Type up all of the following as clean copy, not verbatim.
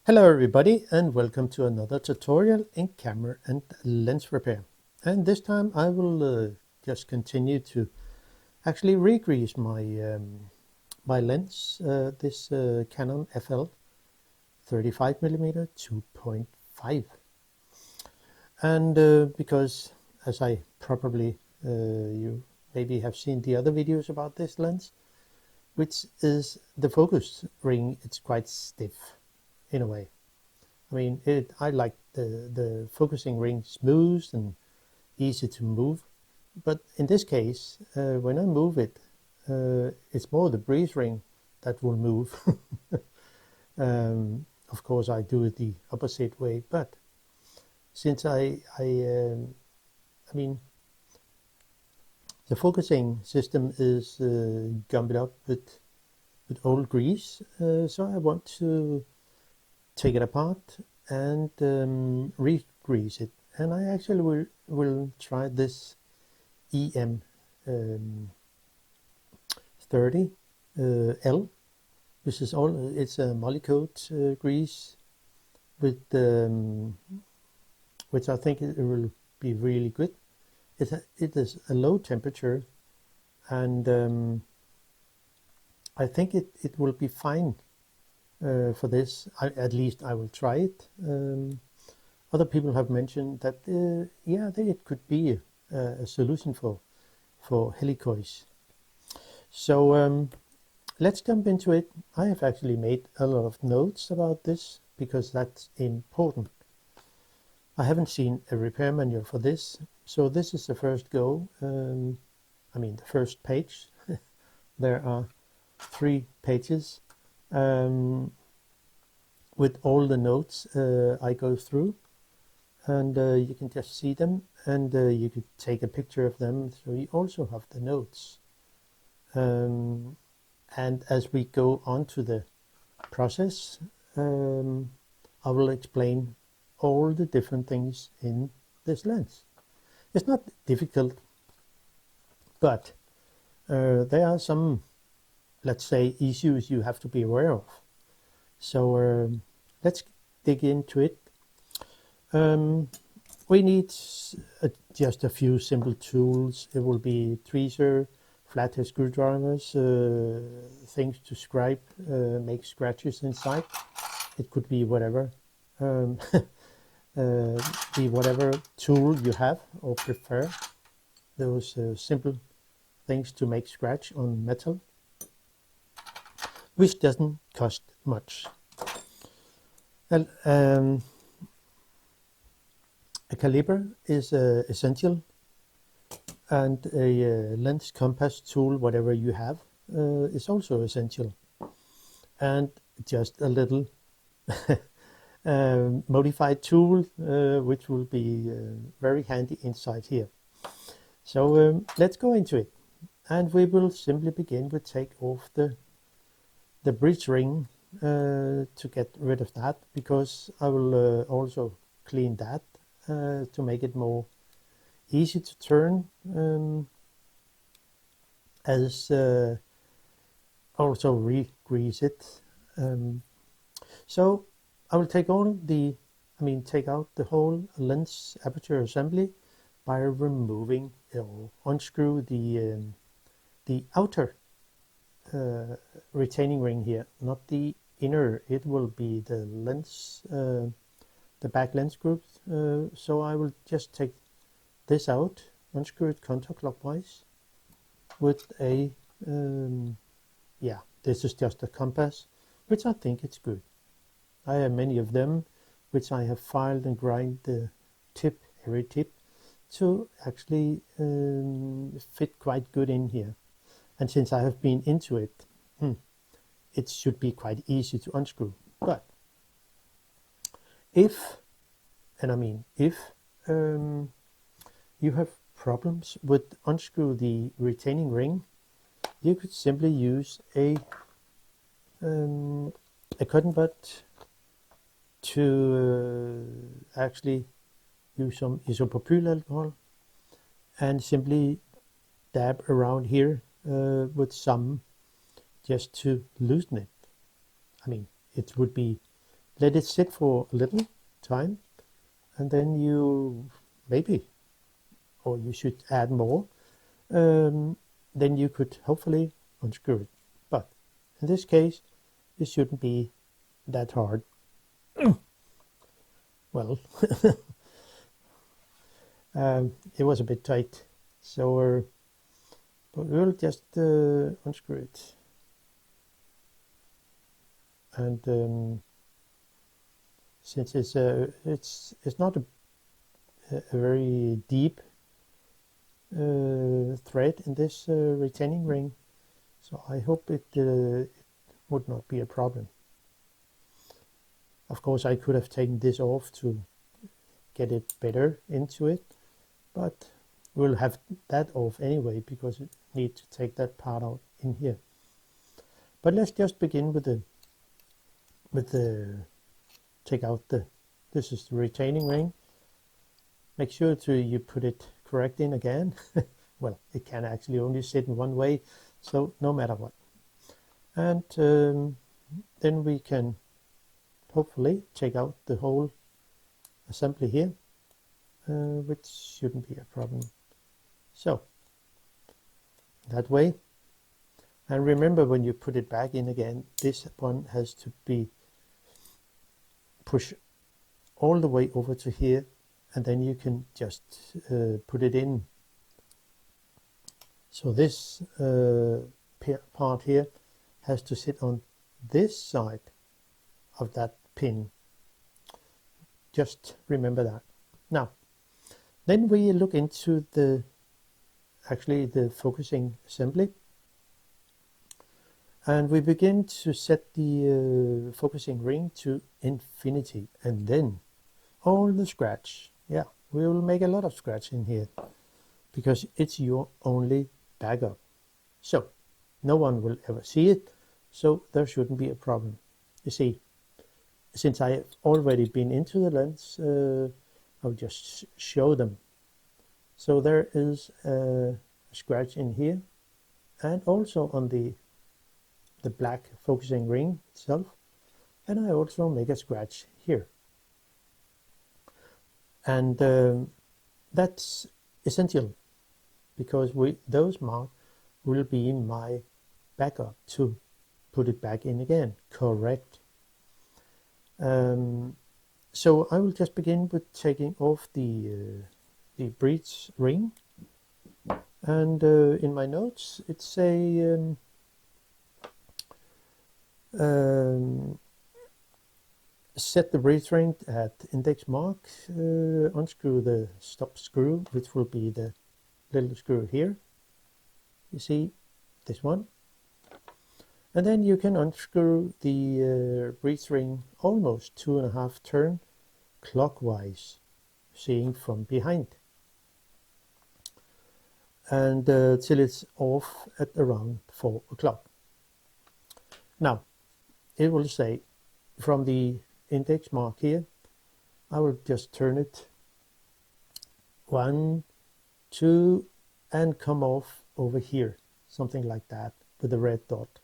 Hello everybody and welcome to another tutorial in camera and lens repair. And this time I will just continue to actually regrease my lens, this Canon FL 35mm 2.5. And because as I probably you maybe have seen the other videos about this lens, which is the focus ring, it's quite stiff in a way. I mean, I like the focusing ring smooth and easy to move, but in this case, when I move it, it's more the breeze ring that will move. Of course, I do it the opposite way, but since I mean, the focusing system is gummed up with old grease, so I want to take it apart and re-grease it. And I actually will try this EM-60L. This is it's a Molykote grease with which I think it will be really good. It is a low temperature, and I think it will be fine for this. At least I will try it. Other people have mentioned that yeah, it could be a solution for helicoids. So let's jump into it. I have actually made a lot of notes about this because that's important. I haven't seen a repair manual for this, so this is the first go. I mean the first page. There are 3 pages with all the notes I go through, and you can just see them, and you could take a picture of them, so you also have the notes. And as we go on to the process, I will explain all the different things in this lens. It's not difficult, but there are some, let's say, issues you have to be aware of. So let's dig into it. We need just a few simple tools. It will be tweezer, flathead screwdrivers, things to scribe, make scratches inside. It could be whatever, be whatever tool you have or prefer. Those simple things to make scratch on metal, which doesn't cost much. A caliper is essential, and a lens compass tool, whatever you have, is also essential. And just a little modified tool, which will be very handy inside here. So let's go into it, and we will simply begin with take off the bridge ring to get rid of that, because I will also clean that to make it more easy to turn, as also re-grease it. So I will take out the whole lens aperture assembly by removing or unscrew the outer retaining ring here, not the inner. It will be the lens, the back lens groups. So I will just take this out, unscrew it counterclockwise with a yeah, this is just a compass, which I think it's good. I have many of them, which I have filed and grind the tip, every tip, to actually fit quite good in here. And since I have been into it, it should be quite easy to unscrew. But if you have problems with unscrew the retaining ring, you could simply use a cotton bud to actually use some isopropyl alcohol and simply dab around here with some, just to loosen it. I mean, it would be let it sit for a little time, and then you maybe, or you should add more, then you could hopefully unscrew it. But in this case, it shouldn't be that hard. Well, it was a bit tight, so but we'll just unscrew it. And since it's not a very deep thread in this retaining ring, so I hope it would not be a problem. Of course, I could have taken this off to get it better into it, but we'll have that off anyway because we need to take that part out in here. But let's just begin with the take out this is the retaining ring. Make sure you put it correct in again. Well, it can actually only sit in one way, so no matter what. And then we can hopefully take out the whole assembly here, which shouldn't be a problem. So that way. And remember, when you put it back in again, this one has to be pushed all the way over to here, and then you can just put it in. So this part here has to sit on this side of that pin. Just remember that. Now, then we look into the focusing assembly, and we begin to set the focusing ring to infinity, and then all the scratch. Yeah, we will make a lot of scratch in here because it's your only backup. So no one will ever see it, so there shouldn't be a problem. You see, since I have already been into the lens, I'll just show them. So there is a scratch in here, and also on the black focusing ring itself, and I also make a scratch here. And that's essential because those marks will be my backup to put it back in again, correct. So I will just begin with taking off the breech ring, and in my notes it say set the breech ring at index mark, unscrew the stop screw, which will be the little screw here. You see this one, and then you can unscrew the breech ring almost 2.5 turn clockwise, seeing from behind, and till it's off at around 4 o'clock. Now it will say from the index mark here, I will just turn it 1, 2, and come off over here, something like that, with a red dot.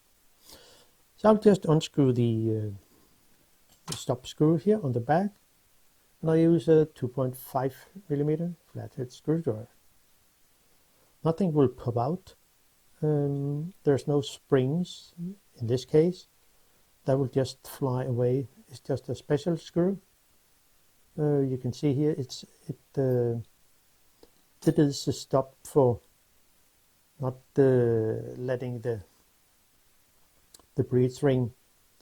So I'll just unscrew the stop screw here on the back, and I use a 2.5 millimeter flathead screwdriver. Nothing will pop out. There's no springs in this case. That will just fly away. It's just a special screw. You can see here it is a stop for not letting the breech ring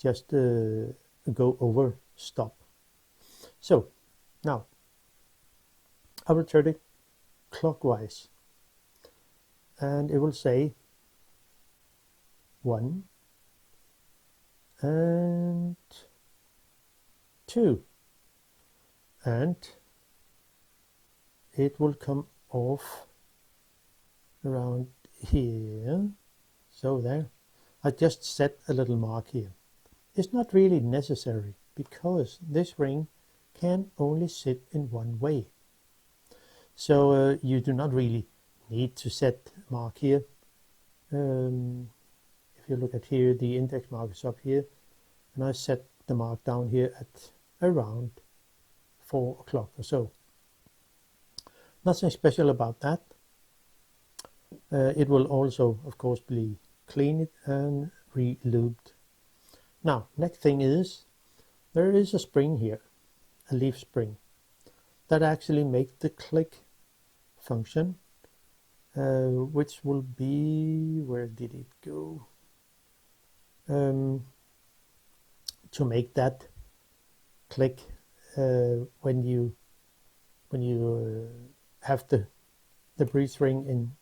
just go over stop. So now I will turn it clockwise, and it will say 1 and 2, and it will come off around here. So there, I just set a little mark here. It's not really necessary because this ring can only sit in one way, so you do not really need to set a mark here. If you look at here, the index mark is up here, and I set the mark down here at around 4 o'clock or so. Nothing special about that. It will also, of course, be cleaned and re-lubed. Now, next thing is, there is a spring here, a leaf spring, that actually makes the click function, which will be, where did it go? To make that click when you have the breeze ring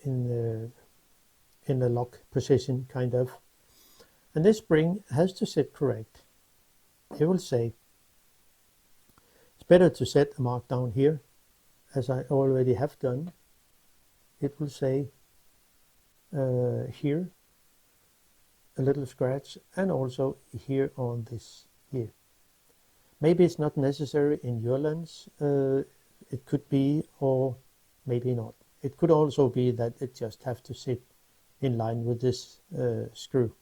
in the lock position, kind of. And this spring has to set correct. It will say it's better to set a mark down here, as I already have done. It will say here a little scratch, and also here on this here. Maybe it's not necessary in your lens. It could be, or maybe not. It could also be that it just have to sit in line with this screw.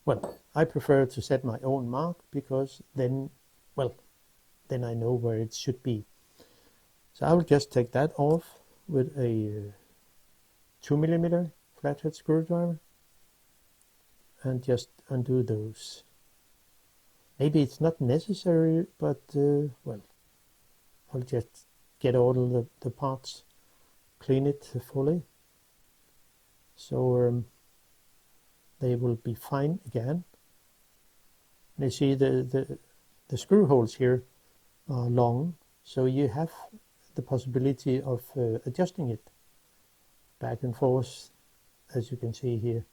Well, I prefer to set my own mark, because then, well, then I know where it should be. So I will just take that off with a 2mm flathead screwdriver and just undo those. Maybe it's not necessary, but well, I'll just get all the parts, clean it fully, so they will be fine again. And you see the screw holes here are long, so you have the possibility of adjusting it back and forth, as you can see here.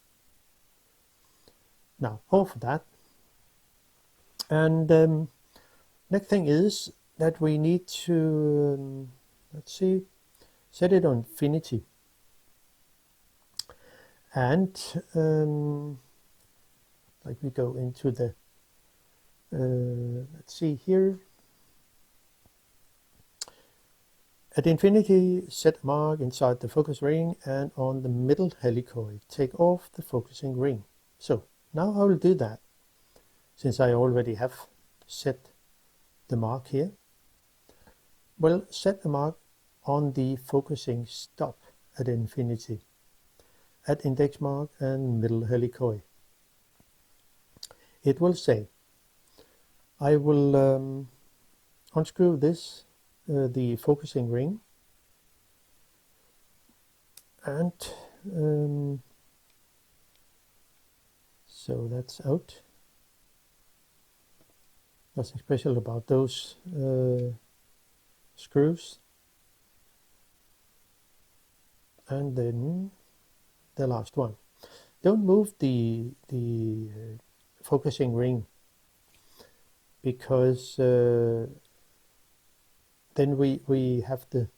Now, off that. And next thing is that we need to, let's see, set it on infinity. And like we go into the, let's see here. At infinity, set a mark inside the focus ring and on the middle helicoid. Take off the focusing ring. So now I will do that, since I already have set the mark here. Well, set the mark on the focusing stop at infinity, at index mark and middle helicoid. It will say, I will unscrew this, the focusing ring, and so that's out. Nothing special about those screws. And then the last one. Don't move the focusing ring, because then we have the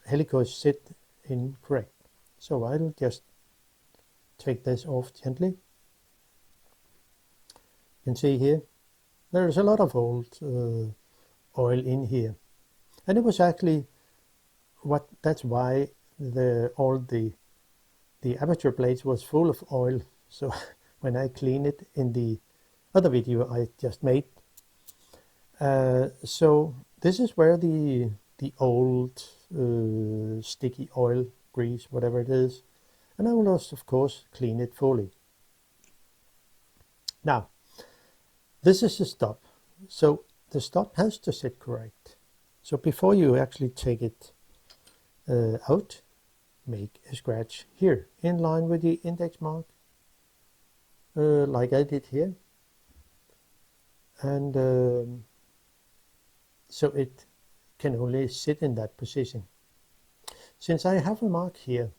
helicoid sit incorrect. So I'll just take this off gently. You can see here there is a lot of old oil in here, and it was actually that's why all the aperture blades was full of oil. So when I clean it in the other video I just made, so this is where the old sticky oil, grease, whatever it is, and I will also, of course, clean it fully. Now, this is the stop. So the stop has to sit correct. So before you actually take it out, make a scratch here in line with the index mark, like I did here, and so it can only sit in that position. Since I have a mark here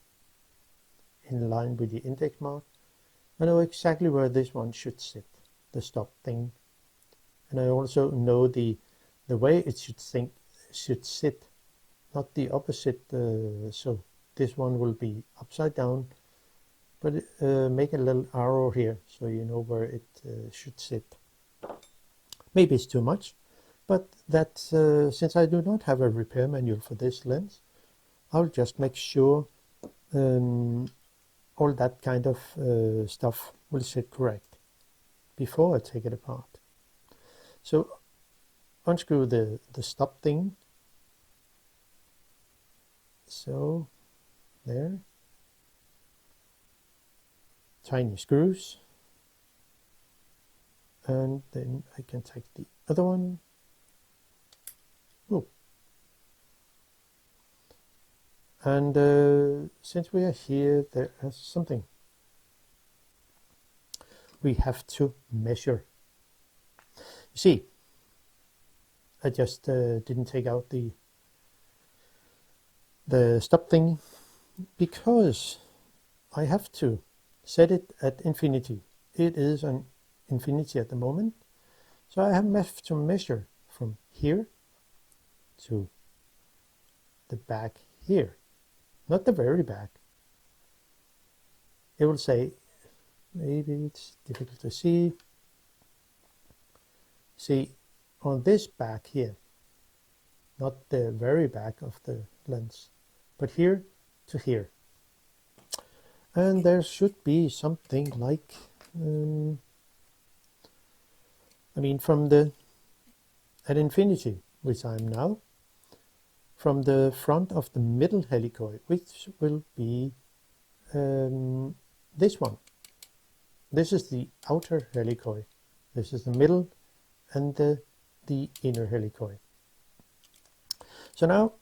in line with the index mark, I know exactly where this one should sit, the stop thing, and I also know the way it should sit, not the opposite. So this one will be upside down, but make a little arrow here so you know where it should sit. Maybe it's too much, but that since I do not have a repair manual for this lens, I'll just make sure all that kind of stuff will sit correct. before I take it apart. So unscrew the stop thing. So there. Tiny screws. And then I can take the other one. Oh. And since we are here, there is something we have to measure. You see, I just didn't take out the stop thing because I have to set it at infinity. It is on infinity at the moment, so I have to measure from here to the back here, not the very back. It will say, maybe it's difficult to see. See, on this back here, not the very back of the lens, but here to here. And there should be something like, I mean, from the, at infinity, which I am now, from the front of the middle helicoid, which will be this one. This is the outer helicoid. This is the middle and the inner helicoid. So now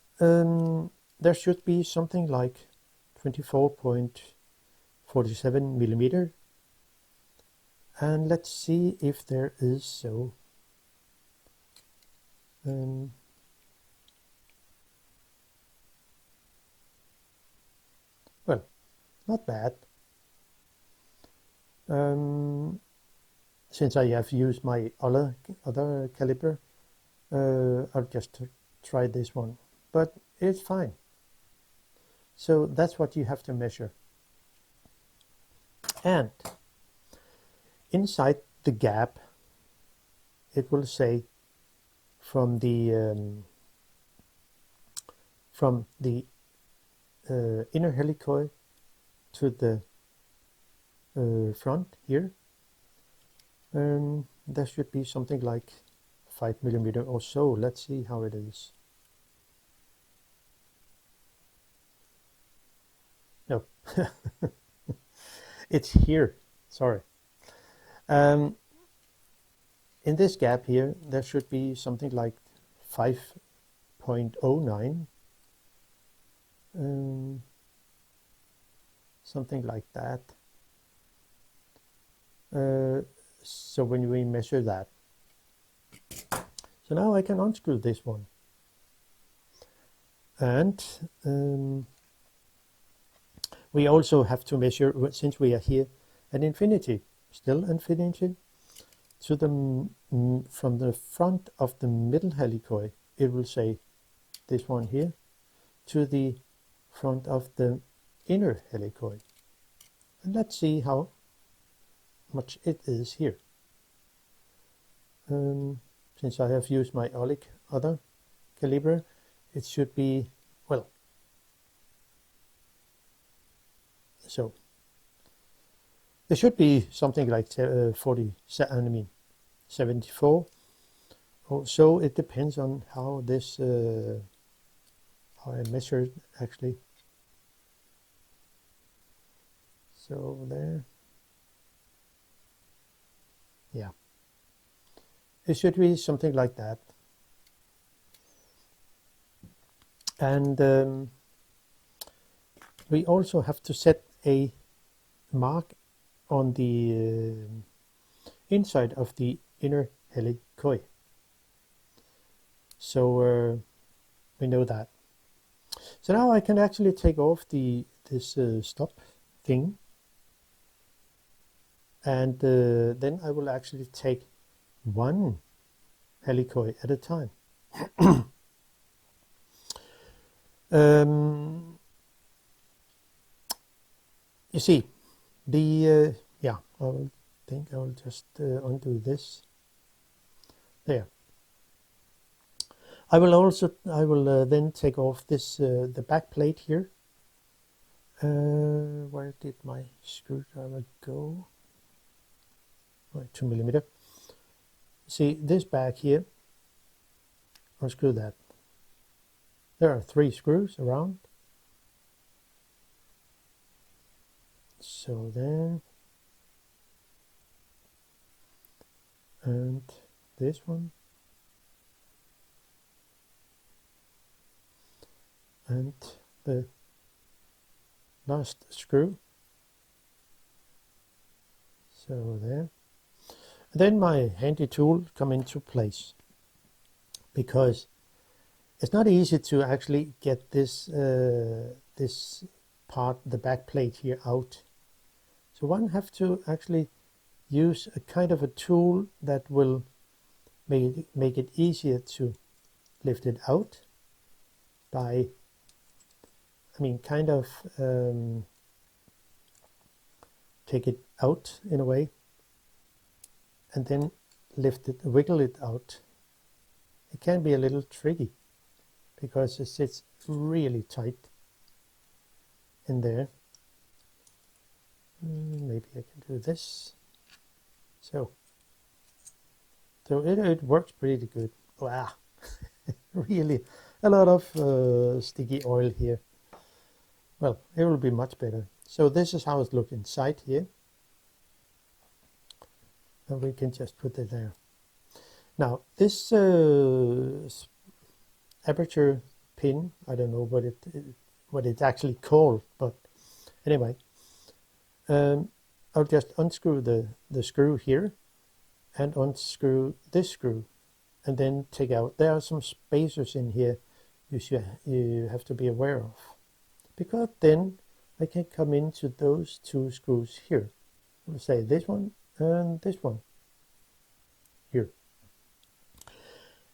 there should be something like 24.47 millimeter, and let's see if there is so. Well, not bad. Since I have used my other caliber, I'll just try this one, but it's fine. So that's what you have to measure. And inside the gap, it will say from the inner helicoid to the front here, there should be something like 5 millimeter or so. Let's see how it is. No, it's here, sorry. In this gap here, there should be something like 5.09, something like that. So when we measure that, so now I can unscrew this one, and we also have to measure, since we are here at infinity, still infinity, to the from the front of the middle helicoid, it will say this one here, to the front of the inner helicoid. And let's see how much it is here. Since I have used my other caliber, it should be, well, so there should be something like 74 or so. It depends on how this how I measure it actually. So there, yeah, it should be something like that. And we also have to set a mark on the inside of the inner helicoid. So we know that. So now I can actually take off this stop thing, and then I will actually take one helicoid at a time. You see, the yeah, I think I will just undo this. There. I will then take off this the back plate here. Where did my screwdriver go? 2mm. See this back here, unscrew that. There are 3 screws around. So there. And this one. And the last screw. So there. And then my handy tool come into place, because it's not easy to actually get this this part, the back plate here, out. So one have to actually use a kind of a tool that will make it easier to lift it out by, I mean, kind of take it out in a way, and then lift it, wiggle it out. It can be a little tricky because it sits really tight in there. Maybe I can do this. So it works pretty good. Wow, really a lot of sticky oil here. Well, it will be much better. So this is how it looks inside here. And we can just put it there. Now this aperture pin, I don't know what it's actually called, but anyway, I'll just unscrew the screw here and unscrew this screw, and then take out. There are some spacers in here you have to be aware of, because then I can come into those 2 screws here. We'll say this one and this one here,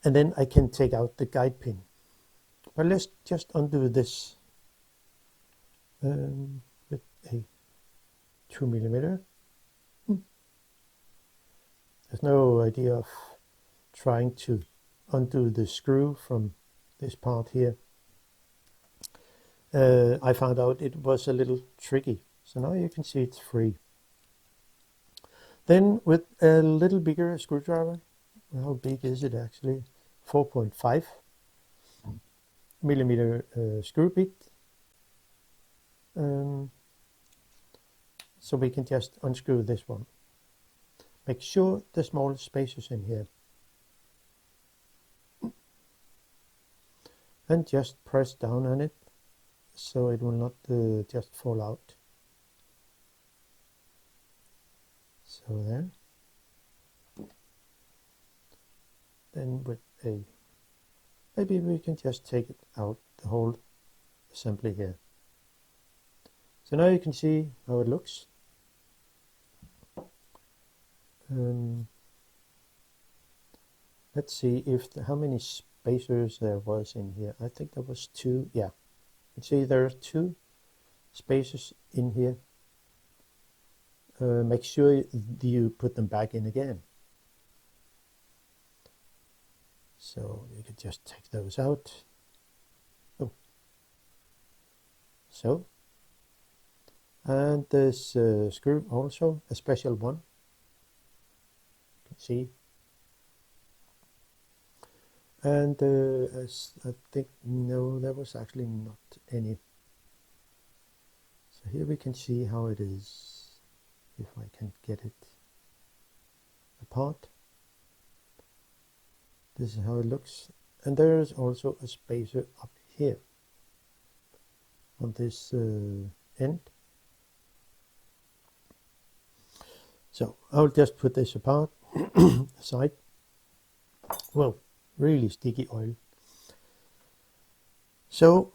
and then I can take out the guide pin. But let's just undo this with a 2mm. There's no idea of trying to undo the screw from this part here. I found out it was a little tricky, so now you can see it's free. Then with a little bigger screwdriver, how big is it actually? 4.5 millimeter screw bit. So we can just unscrew this one. Make sure the small spacers in here. And just press down on it so it will not just fall out. So there. Then with maybe we can just take it out, the whole assembly here. So now you can see how it looks. Let's see how many spacers there was in here. I think there was 2. Yeah, you see there are 2 spacers in here. Make sure you put them back in again. So you can just take those out. Oh. So, and this screw also, a special one. You can see. And as I think, no, there was actually not any. So here we can see how it is, if I can get it apart. This is how it looks. And there is also a spacer up here on this end. So I'll just put this apart, aside. Well, really sticky oil. So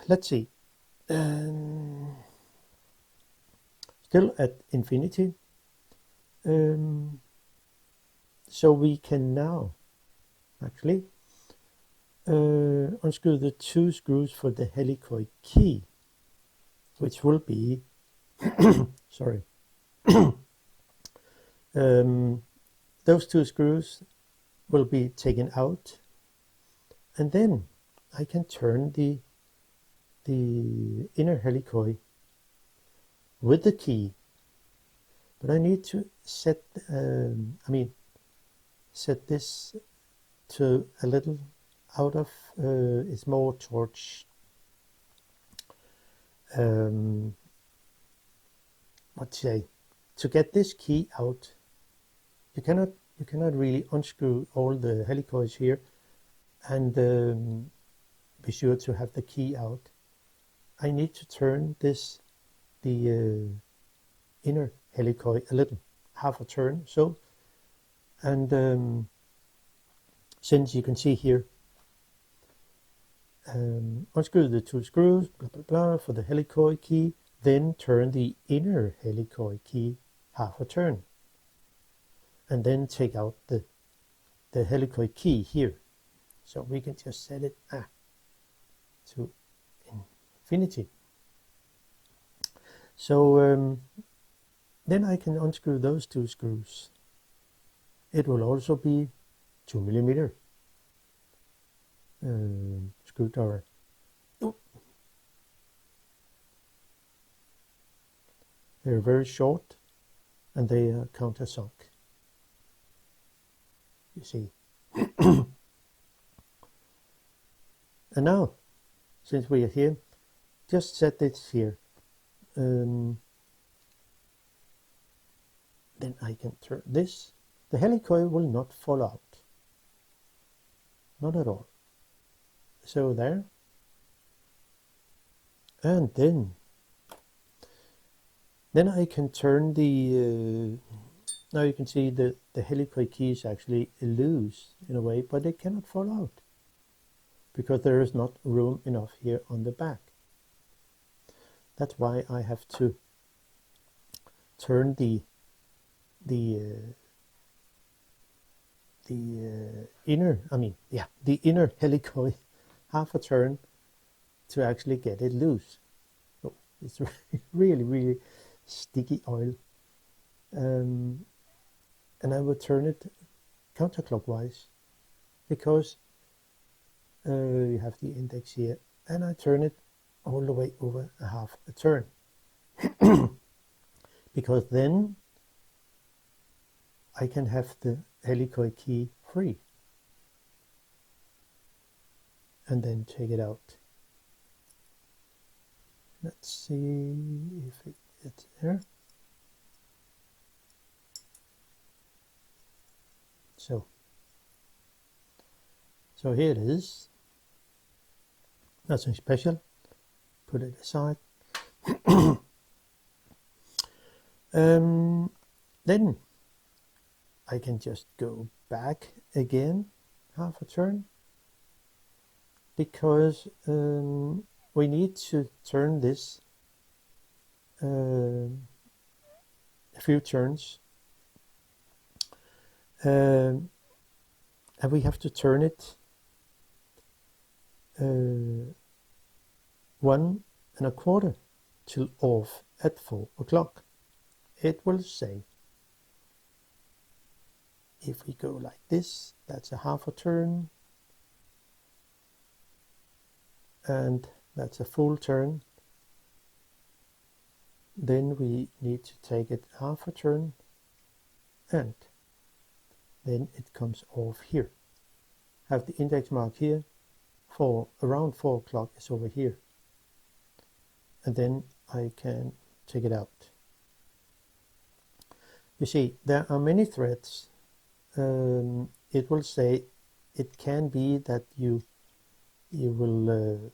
let's see. Still at infinity. So we can now actually unscrew the 2 screws for the helicoid key, which will be sorry. Those 2 screws will be taken out, and then I can turn the inner helicoid with the key but I need to set set this to a little out of it's more towards what to say, to get this key out. You cannot really unscrew all the helicoids here and be sure to have the key out. I need to turn this, the inner helicoid, a little, half a turn, so, and since you can see here, unscrew the 2 screws, blah blah blah, for the helicoid key, then turn the inner helicoid key half a turn, and then take out the helicoid key here. So we can just set it to infinity. So then I can unscrew those 2 screws. It will also be 2 millimeter screwdriver. They're very short and they are countersunk. You see. And now, since we are here, just set this here. Then I can turn this. The helicoid will not fall out. Not at all. So there. And then I can turn the, now you can see the helicoid key is actually loose in a way, but it cannot fall out because there is not room enough here on the back. That's why I have to turn the inner, the inner helicoid half a turn to actually get it loose. So it's really sticky oil, and I will turn it counterclockwise because you have the index here, and I turn it all the way over a half a turn because then I can have the helicoid key free and then take it out. Let's see if it's there. So here it is. Nothing special. Put it aside. Then I can just go back again half a turn because we need to turn this a few turns, and we have to turn it 1 1/4 till off at 4 o'clock. It will say, if we go like this, that's a half a turn, and that's a full turn. Then we need to take it half a turn, and then it comes off here. Have the index mark here, for around 4 o'clock is over here, and then I can take it out. You see, there are many threads. It will say it can be that you will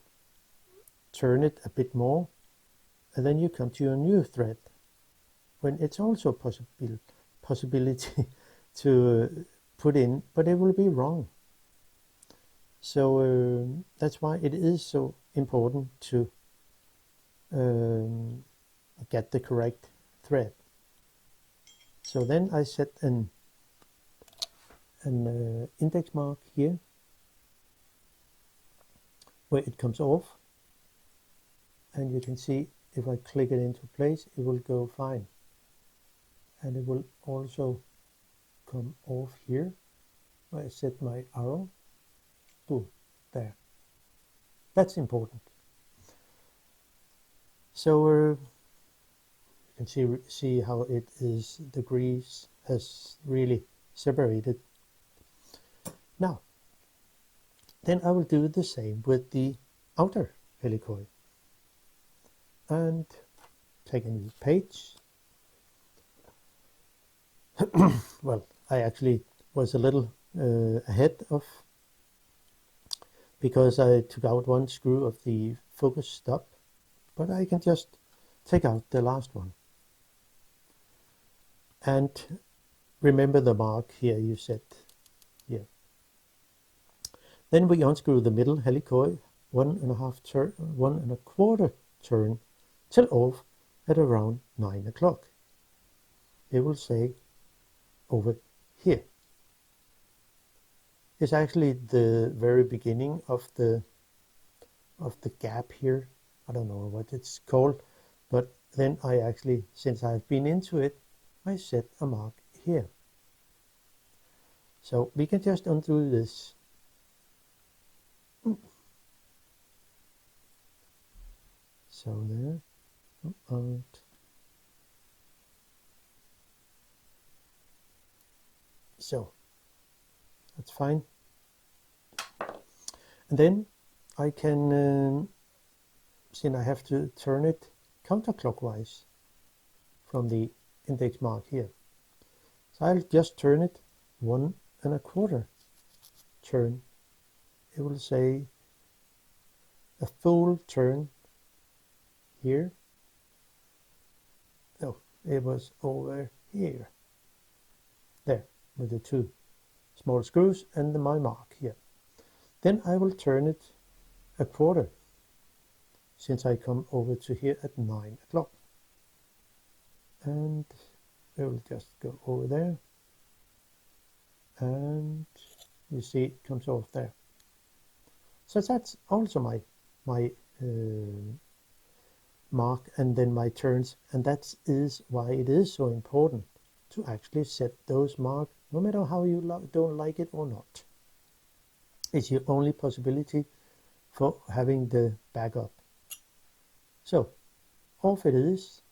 turn it a bit more, and then you come to your new thread, when it's also a possibility to put in, but it will be wrong. So that's why it is so important to get the correct thread. So then I set an index mark here where it comes off, and you can see if I click it into place, it will go fine, and it will also come off here where I set my arrow. Boom, there. That's important. So You can see how it is, the grease has really separated. Now, then I will do the same with the outer helicoid. And take a new page. Well, I actually was a little ahead of, because I took out one screw of the focus stop, but I can just take out the last one. And remember the mark here you set here. Then we unscrew the middle helicoid 1.25 turn till off at around 9 o'clock. It will say over here. It's actually the very beginning of the gap here. I don't know what it's called, but then I actually, since I've been into it, I set a mark here. So we can just undo this. So there, and so that's fine. And then I can, since I have to turn it counterclockwise from the index mark here, so I'll just turn it 1.25 turn. It will say a full turn here. Oh, it was over here. There, with the two small screws and my mark here. Then I will turn it 1/4, since I come over to here at 9 o'clock. And it will just go over there. And you see it comes off there. So that's also my mark, and then my turns, and that is why it is so important to actually set those marks, no matter how you don't like it or not. It's your only possibility for having the backup. So off it is,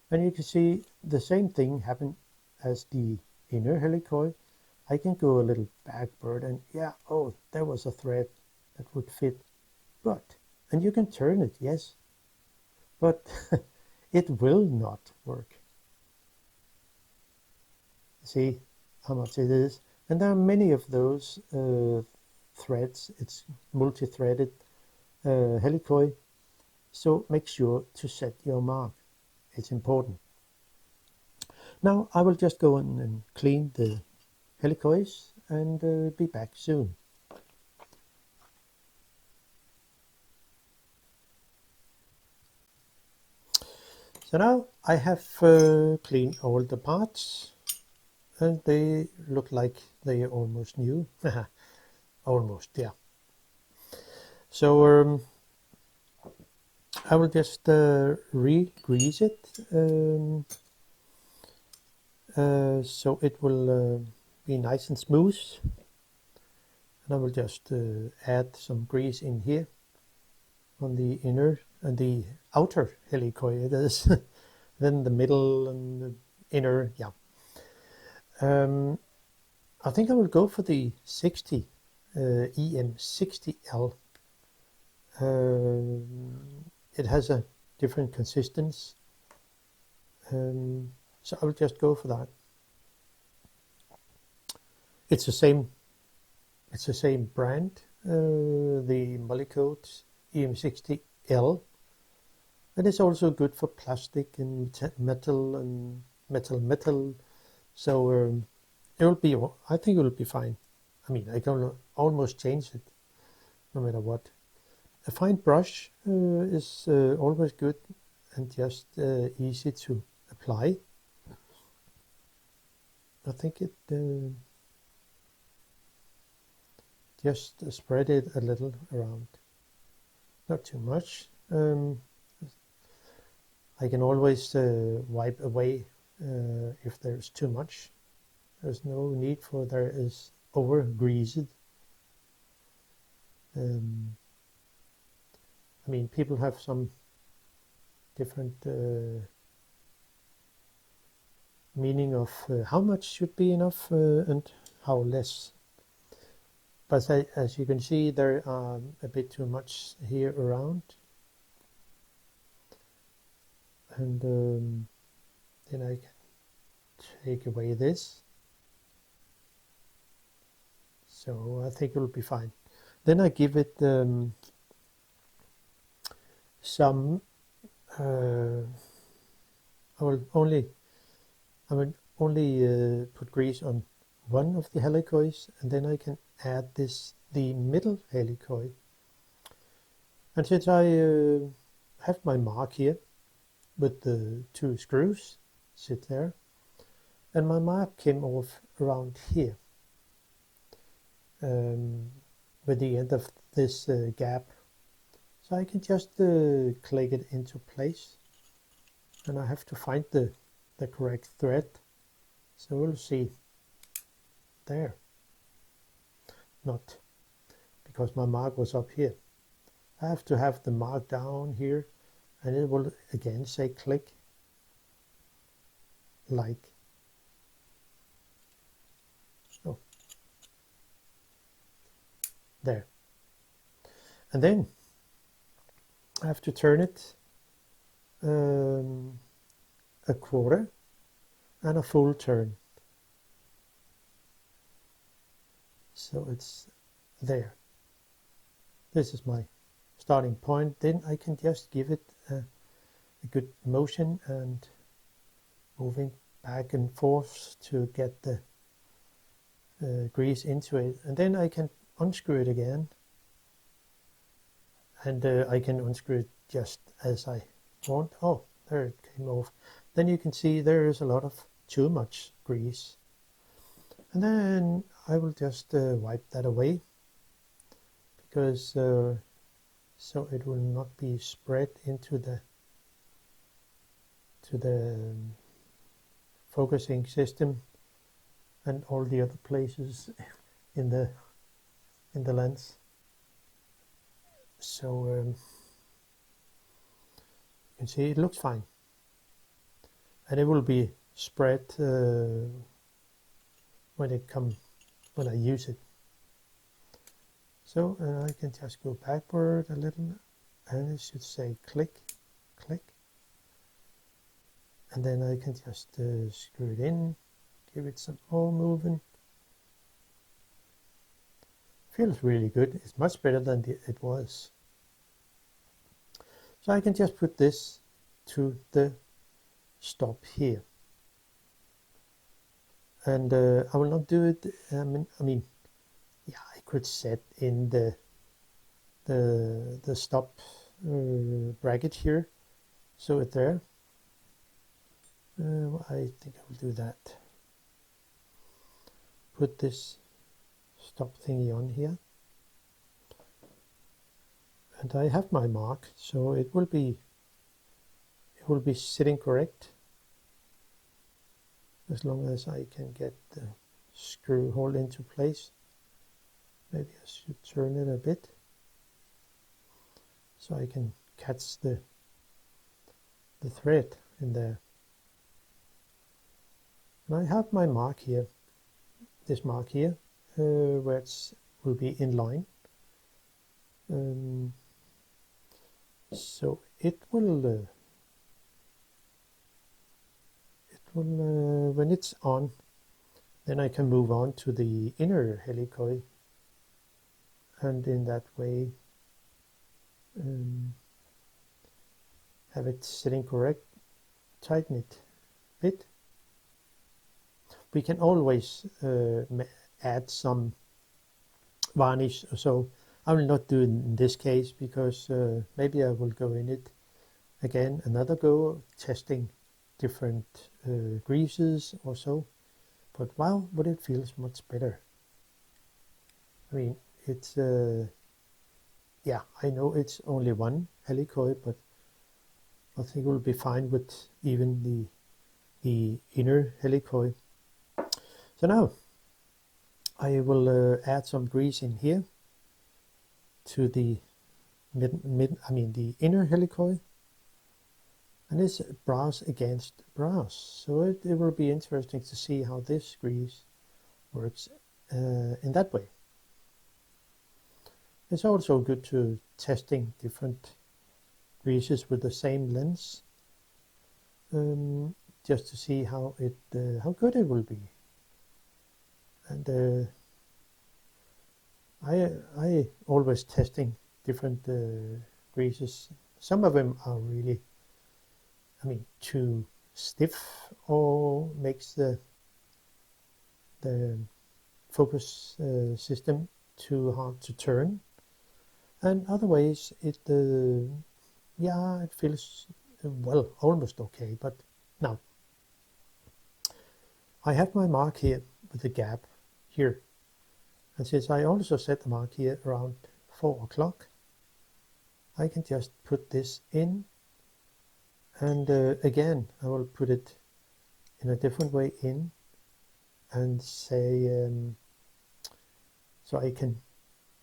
and you can see the same thing happen as the inner helicoid. I can go a little backward, and yeah, oh, there was a thread that would fit, but, and you can turn it, yes, but it will not work. See how much it is, and there are many of those threads. It's multi-threaded helicoid, so make sure to set your mark. It's important. Now I will just go in and clean the helicoids and be back soon. So now I have cleaned all the parts, and they look like they are almost new. Almost, yeah. So I will just re-grease it so it will be nice and smooth. And I will just add some grease in here on the inner and the outer helicoid. It is then the middle and the inner, yeah. I think I will go for the 60 EM-60L. It has a different consistency, so I will just go for that. It's the same brand, the Molykote EM-60L, and it's also good for plastic and metal and metal. So it will be, I think it will be fine. I mean, I can almost change it no matter what. A fine brush is always good and just easy to apply. I think it just spread it a little around, not too much. I can always wipe away if there's too much. There's no need for there is over greased. I mean, people have some different meaning of how much should be enough and how less. But as you can see, there are a bit too much here around. And then I can take away this. So I think it will be fine. Then I give it some, I will only put grease on one of the helicoids, and then I can add the middle helicoid. And since I have my mark here with the 2 screws sit there, and my mark came off around here with the end of this gap, so I can just click it into place, and I have to find the correct thread. So we'll see there, not because my mark was up here. I have to have the mark down here, and it will again say click, like so. There. And then I have to turn it a quarter and a full turn. So it's there. This is my starting point. Then I can just give it a good motion and moving back and forth to get the grease into it. And then I can unscrew it again. And I can unscrew it just as I want. Oh, there it came off. Then you can see there is a lot of too much grease. And then I will just wipe that away, because so it will not be spread into the focusing system and all the other places in the lens. So you can see it looks fine, and it will be spread when I use it. So I can just go backward a little, and it should say click, click, and then I can just screw it in, give it some more moving. Feels really good. It's much better than it was. So I can just put this to the stop here, and I will not do it. I mean, yeah, I could set in the stop bracket here, so it's there. I think I will do that. Put this stop thingy on here, and I have my mark, so it will be sitting correct as long as I can get the screw hole into place. Maybe I should turn it a bit so I can catch the thread in there. And I have my mark here, this mark here, where it will be in line. So it will when it's on, then I can move on to the inner helicoid, and in that way have it sitting correct, tighten it a bit. We can always add some varnish, so I will not do it in this case, because maybe I will go in it again another go, testing different greases or so. But wow, but it feels much better. I mean, it's yeah, I know it's only one helicoid, but I think it will be fine with even the inner helicoid. So now I will add some grease in here to the the inner helicoid, and it's brass against brass, so it will be interesting to see how this grease works in that way. It's also good to testing different greases with the same lens, just to see how good it will be. And I always testing different greases. Some of them are really, too stiff, or makes the focus system too hard to turn. And other ways it feels well, almost okay. But now I have my mark here with the gap here, and since I also set the mark here around 4 o'clock, I can just put this in, and again I will put it in a different way in, and say so I can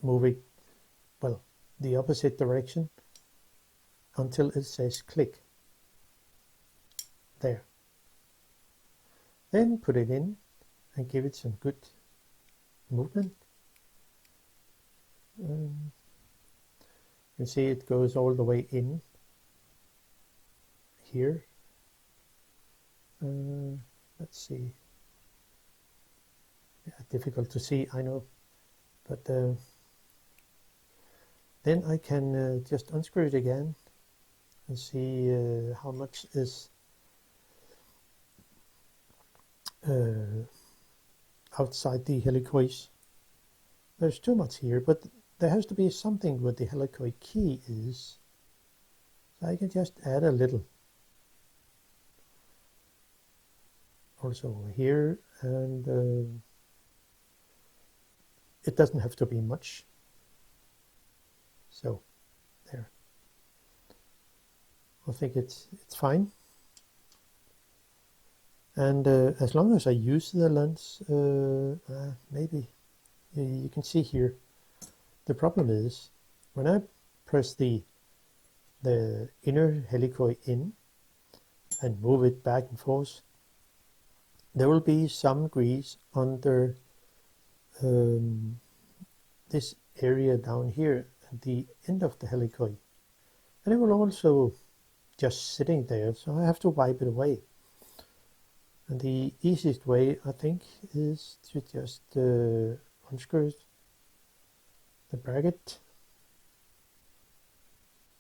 move it, well, the opposite direction until it says click. There. Then put it in and give it some good movement. You can see it goes all the way in here. Let's see. Yeah, difficult to see, I know, but then I can just unscrew it again and see how much is outside the helicoids. There's too much here, but there has to be something what the helicoid key is. So I can just add a little. Also over here, and it doesn't have to be much. So there. I think it's fine. And as long as I use the lens, maybe you can see here. The problem is when I press the inner helicoid in and move it back and forth, there will be some grease under this area down here at the end of the helicoid, and it will also just sitting there, so I have to wipe it away. And the easiest way, I think, is to just unscrew the bracket.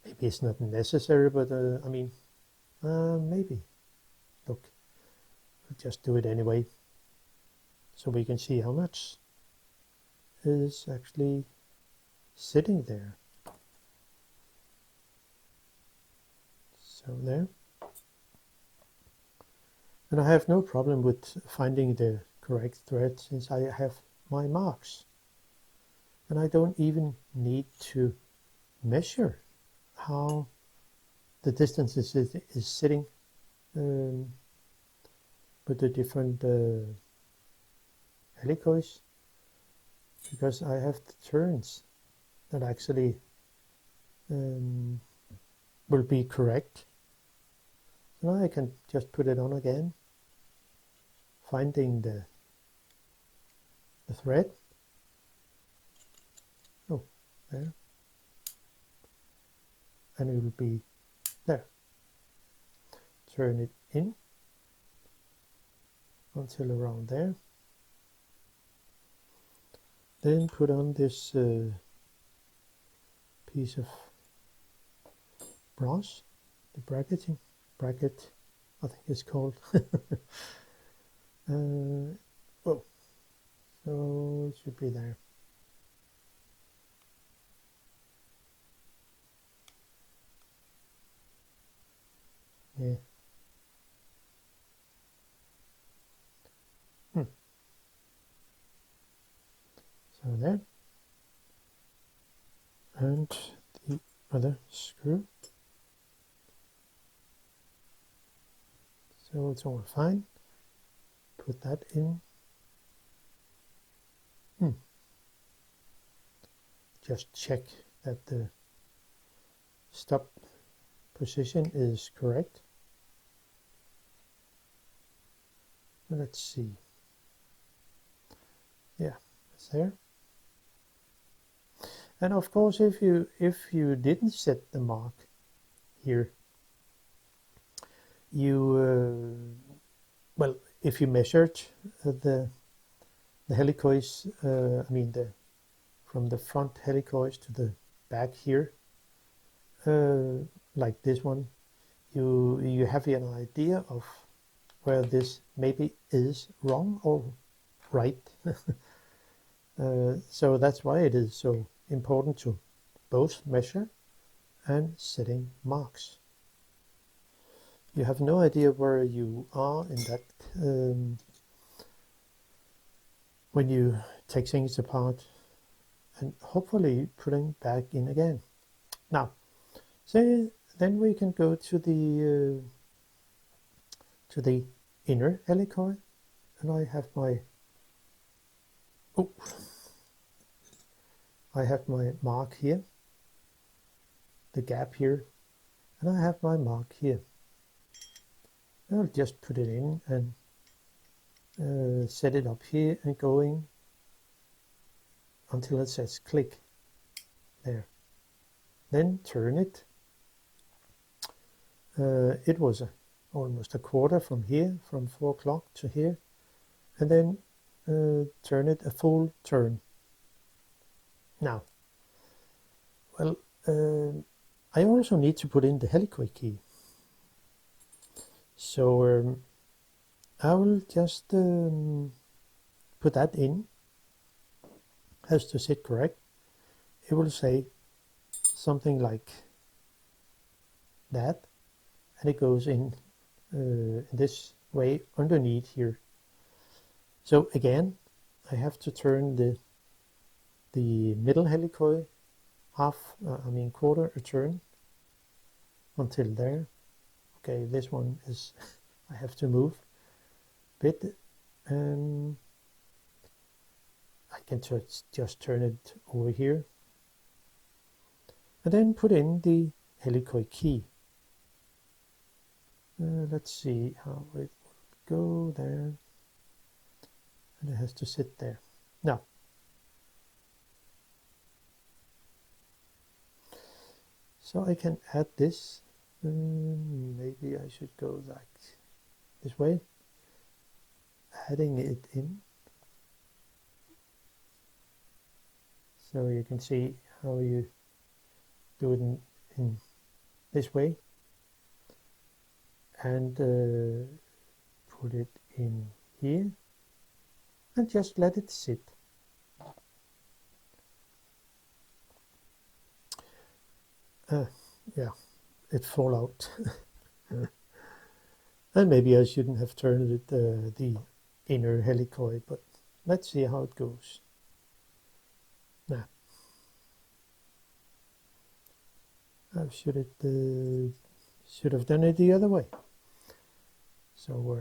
Maybe it's not necessary, but maybe. Look, we'll just do it anyway, so we can see how much is actually sitting there. So there. And I have no problem with finding the correct thread, since I have my marks. And I don't even need to measure how the distance is sitting with the different helicoids, because I have the turns that actually will be correct. So now I can just put it on again, finding the thread. Oh, there. And it will be there. Turn it in until around there. Then put on this piece of brass, the bracket, I think it's called. Oh, so it should be there. Yeah. So there. And the other screw. So it's all fine. Put that in. Just check that the stop position is correct. let's see. Yeah, it's there. And of course, if you didn't set the mark here, you well, if you measured the helicoids, I mean from the front helicoids to the back here, like this one, you have an idea of where this maybe is wrong or right. So that's why it is so important to both measure and setting marks. You have no idea where you are in that when you take things apart and hopefully putting back in again. Now, so then we can go to the inner helicoid, and I have my mark here, the gap here, and I have my mark here. I'll just put it in and set it up here and going until it says click there. Then turn it. It was almost a quarter from here, from 4 o'clock to here, and then turn it a full turn. Now, well, I also need to put in the helicoid key. So I will just put that in. Has to sit correct. It will say something like that, and it goes in this way underneath here. So again, I have to turn the middle helicoid quarter a turn until there. Okay, this one is I have to move a bit. I can just turn it over here and then put in the helicoid key. Let's see how it will go there, and it has to sit there. Now, so I can add this. Maybe I should go like this way, adding it in, so you can see how you do it in this way, and put it in here and just let it sit. Yeah, it fall out. And maybe I shouldn't have turned it the inner helicoid, but let's see how it goes. Now, I should have done it the other way. So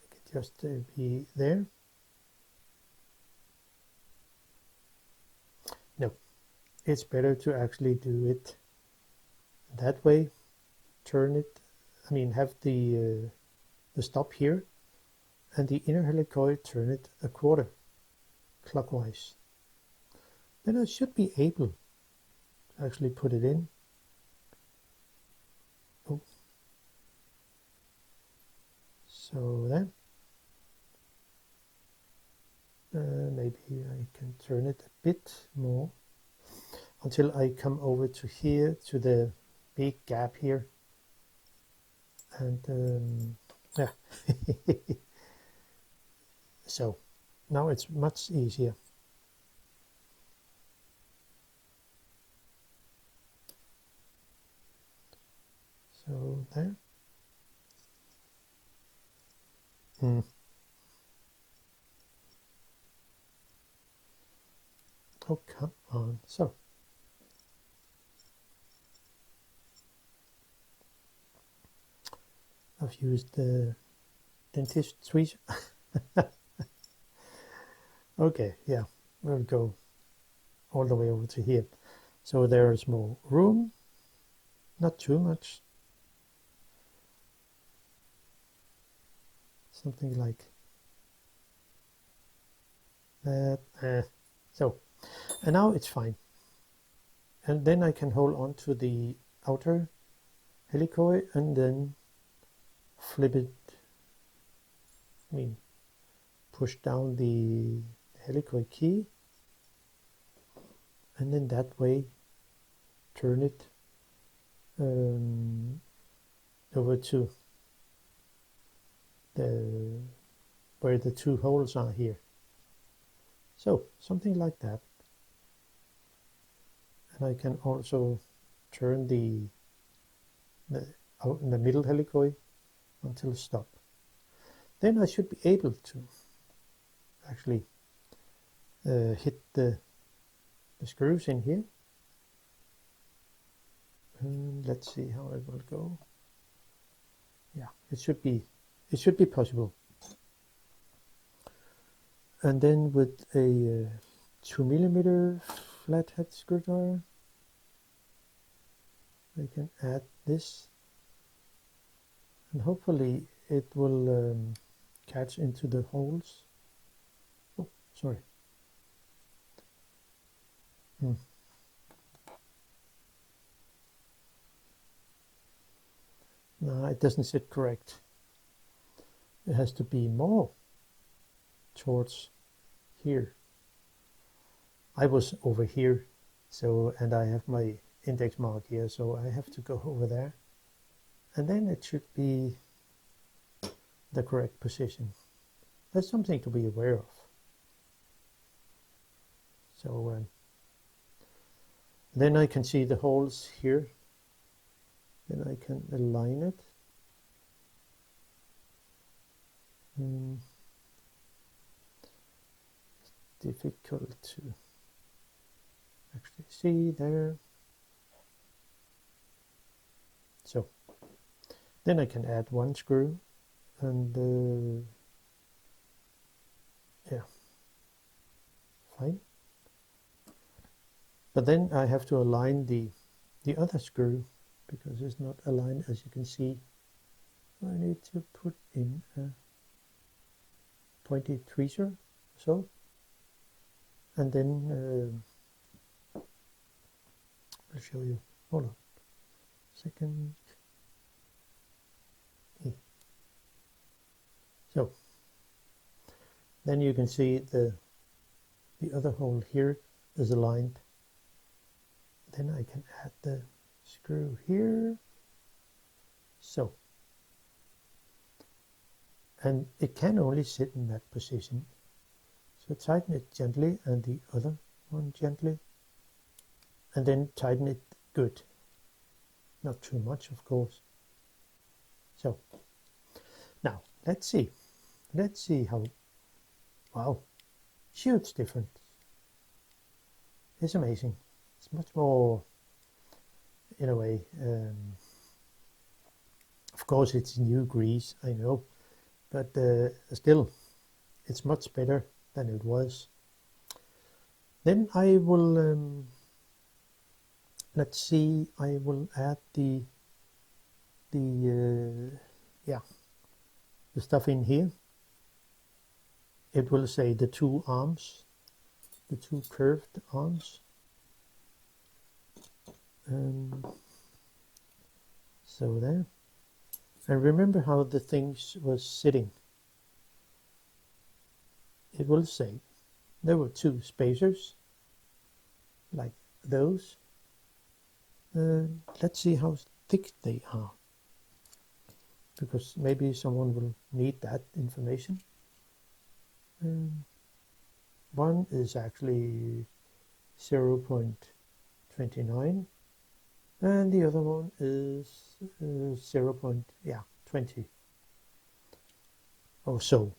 it could just be there. No, it's better to actually do it that way. Turn it. I mean, have the stop here, and the inner helicoid turn it a quarter clockwise. Then I should be able to actually put it in. Oh. So then maybe I can turn it a bit more until I come over to here, to the big gap here. And yeah. So now it's much easier. So there. Oh, come on. So I've used the dentist tweezer. Okay, yeah, we'll go all the way over to here. So there's more room, not too much. something like that. So, and now it's fine. And then I can hold on to the outer helicoid and then flip it, push down the helicoid key, and then that way turn it over to where the two holes are here. So something like that. And I can also turn the middle helicoid until stop. Then I should be able to actually hit the screws in here. And let's see how it will go. Yeah, it should be possible. And then with a 2mm flathead screwdriver, I can add this, and hopefully it will catch into the holes. Oh, sorry. No, it doesn't sit correct. It has to be more towards here. I was over here, so, and I have my index mark here, so I have to go over there, and then it should be the correct position. That's something to be aware of. So then I can see the holes here. Then I can align it. It's difficult to actually see there. So then I can add one screw, and yeah, fine. But then I have to align the other screw, because it's not aligned, as you can see. I need to put in a pointy tweezer, so, and then I'll show you. Hold on a second. So then you can see the other hole here is aligned. Then I can add the screw here, so, and it can only sit in that position, so tighten it gently and the other one gently, and then tighten it good, not too much of course. So now let's see how, wow, huge difference. It's amazing. It's much more, in a way, of course it's new grease, I know, but still it's much better than it was. Then I will let's see, I will add the stuff in here. It will say the two arms, the two curved arms. So there. And remember how the things was sitting. It will say there were two spacers, like those. Let's see how thick they are, because maybe someone will need that information. One is actually 0.29, and the other one is 0.20 or so.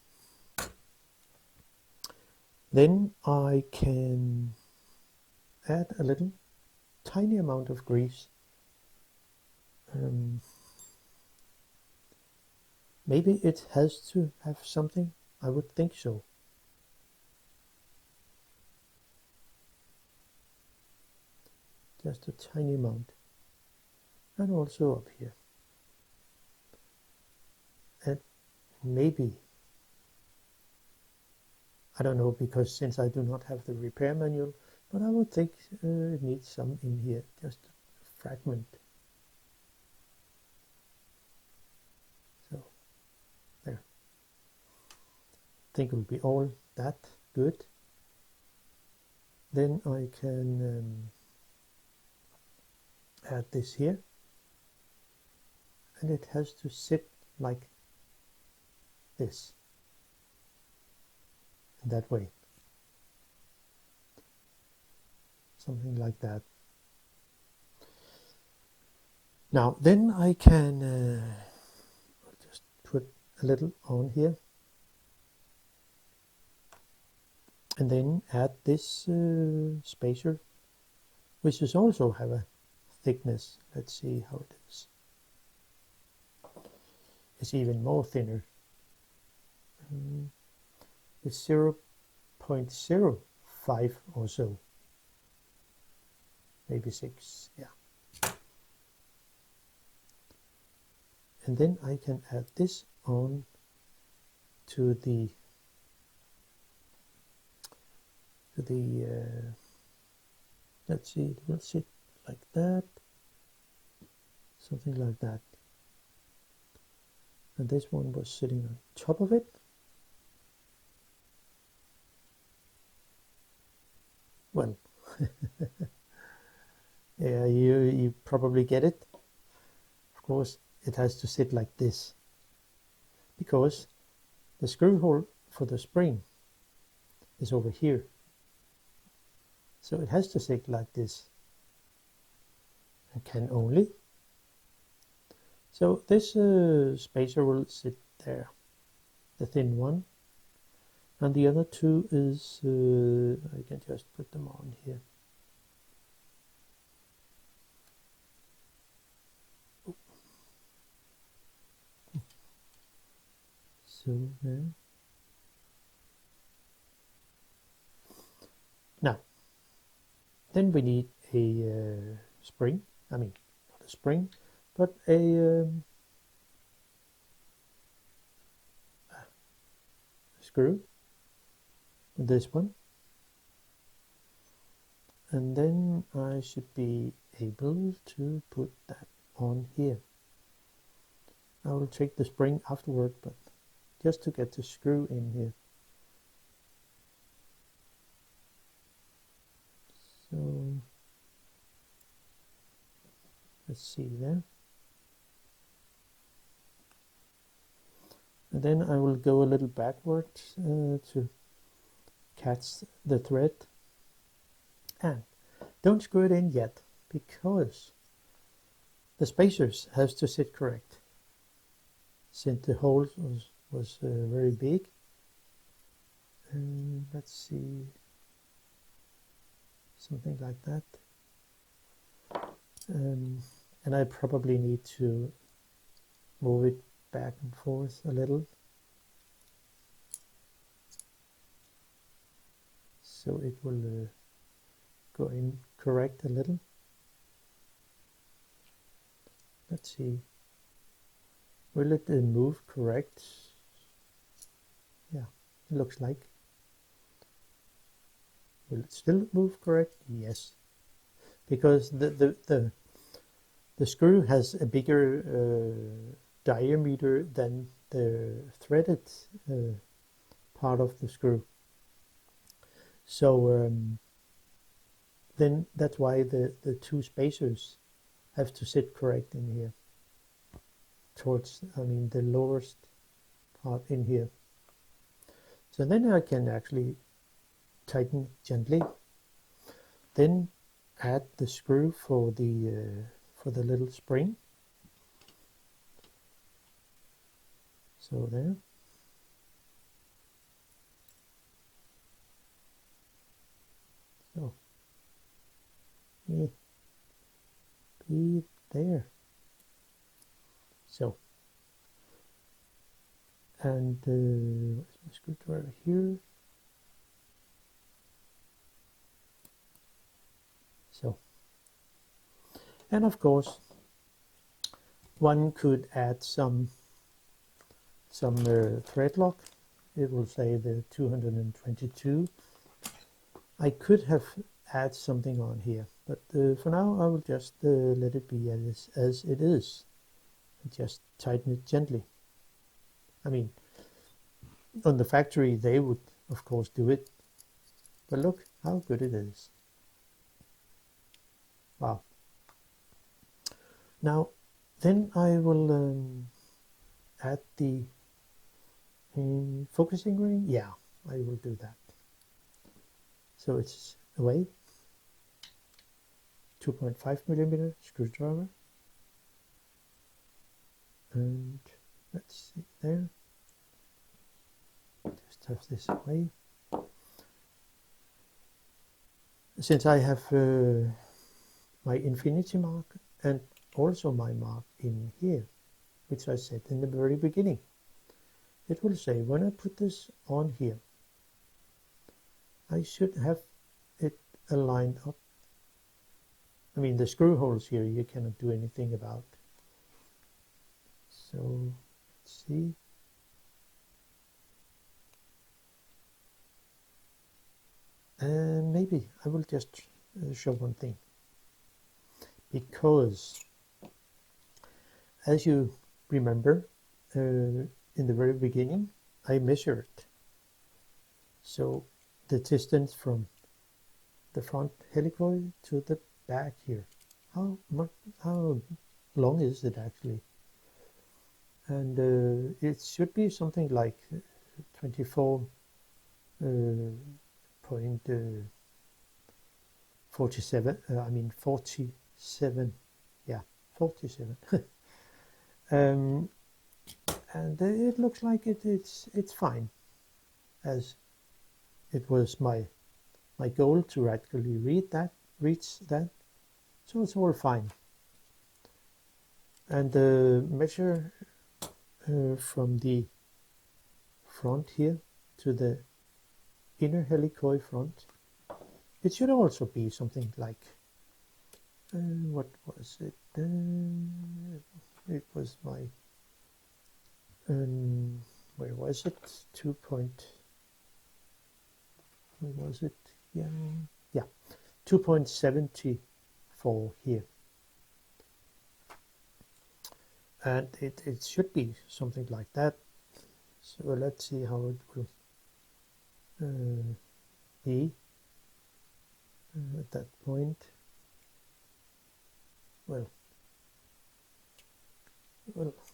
Then I can add a little tiny amount of grease. Maybe it has to have something, I would think so. Just a tiny amount. And also up here. And maybe I don't know, because since I do not have the repair manual, but I would think it needs some in here, just a fragment. So there. I think it will be all that good. Then I can add this here, and it has to sit like this, in that way, something like that. Now then I can just put a little on here, and then add this spacer, which is also have a thickness. Let's see how it is. It's even more thinner. It's 0.05 or so, maybe 6, yeah. And then I can add this on to the let's see, it will sit like that, something like that. And this one was sitting on top of it. Well, yeah, you probably get it. Of course, it has to sit like this, because the screw hole for the spring is over here. So it has to sit like this, and can only. So this spacer will sit there, the thin one, and the other two is, I can just put them on here. So there. Now, then we need a spring. I mean, not a spring, but a screw. This one. And then I should be able to put that on here. I will take the spring afterward, but just to get the screw in here. So let's see there. And then I will go a little backwards to catch the thread. And don't screw it in yet, because the spacers has to sit correct, since the hole was very big. And let's see, something like that. And I probably need to move it back and forth a little, so it will go in correct a little. Let's see, will it move correct? Yeah, it looks like. Will it still move correct? Yes, because the screw has a bigger diameter than the threaded part of the screw. So then that's why the two spacers have to sit correct in here, towards, I mean, the lowest part in here. So then I can actually tighten gently, then add the screw for the little spring. So there. So be there. So, and where's my screwdriver here? So, and of course, one could add some thread lock it will say the 222. I could have add something on here, but for now I will just let it be as it is, and just tighten it gently. I mean, on the factory they would of course do it, but look how good it is. Wow. Now then I will add the focusing ring. Yeah, I will do that. So it's away, 2.5mm screwdriver, and let's see there, just have this away. Since I have my infinity mark and also my mark in here, which I set in the very beginning, it will say when I put this on here, I should have it aligned up. I mean, the screw holes here you cannot do anything about. So let's see. And maybe I will just show one thing, because as you remember, in the very beginning I measured. So the distance from the front helicoid to the back here, how long is it actually? And it should be something like 24.47. I mean 47. Yeah, 47. And it looks like it's fine, as it was my goal to actually reach that, so it's all fine. And measure from the front here to the inner helicoid front, it should also be something like what was it? It was my where was it? Where was it? Yeah, 2.74 here, and it should be something like that. So let's see how it will be at that point. Well,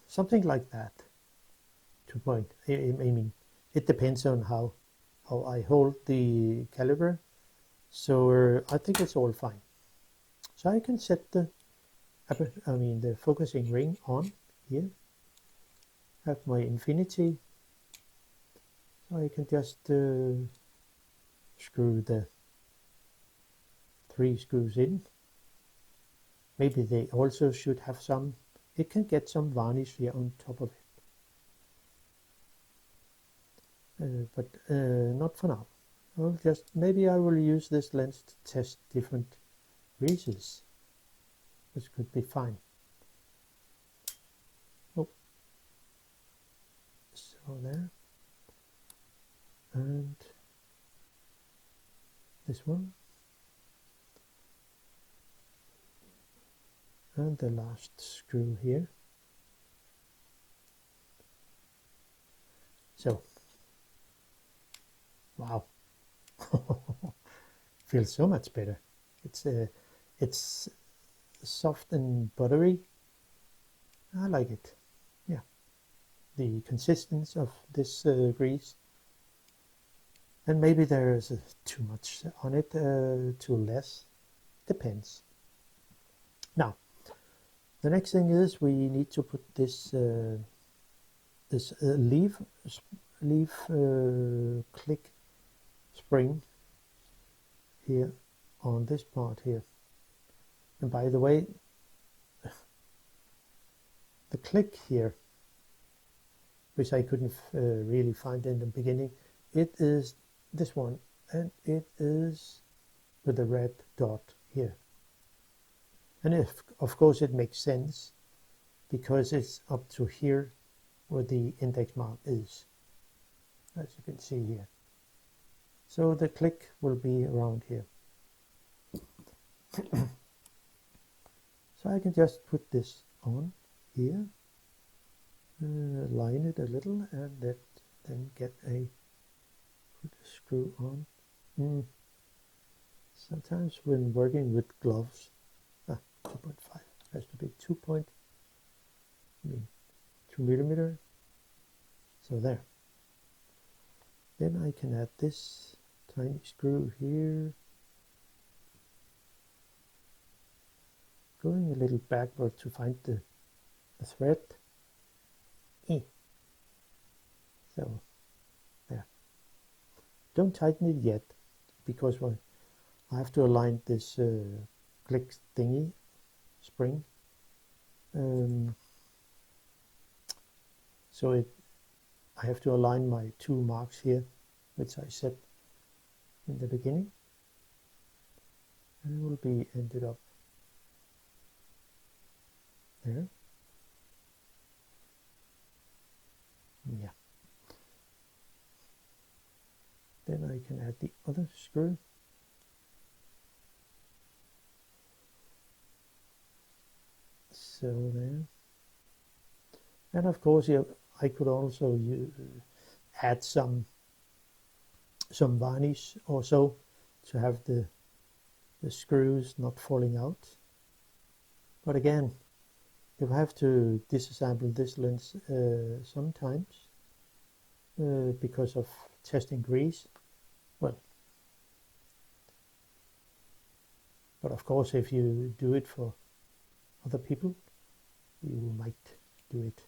something like that. 2 point. I mean, it depends on how I hold the caliber. So I think it's all fine. So I can set the focusing ring on here. Have my infinity. So I can just screw the 3 screws in. Maybe they also should have some. It can get some varnish here on top of it, but not for now. Maybe I will use this lens to test different greases, which could be fine. Oh, so there, and this one, and the last screw here. So, wow. Feels so much better. It's soft and buttery. I like it. Yeah, the consistency of this grease, and maybe there is too much on it, too less. Depends. Now, the next thing is we need to put this leaf click spring here on this part here. And by the way, the click here, which I couldn't really find in the beginning, it is this one, and it is with the red dot here. And of course it makes sense, because it's up to here where the index mark is. as you can see here. So the click will be around here. So I can just put this on here, line it a little, and then get put a screw on. Sometimes when working with gloves, 2.5 has to be 2 millimeter. So there. Then I can add this tiny screw here, going a little backward to find the thread. So there. Don't tighten it yet, because I have to align this click thingy spring. So I have to align my 2 marks here, which I set in the beginning, and it will be ended up there. Yeah. Then I can add the other screw. So there. And of course, I could also add some varnish or so to have the screws not falling out. But again, if I have to disassemble this lens sometimes because of testing grease, well, but of course if you do it for other people, you might do it.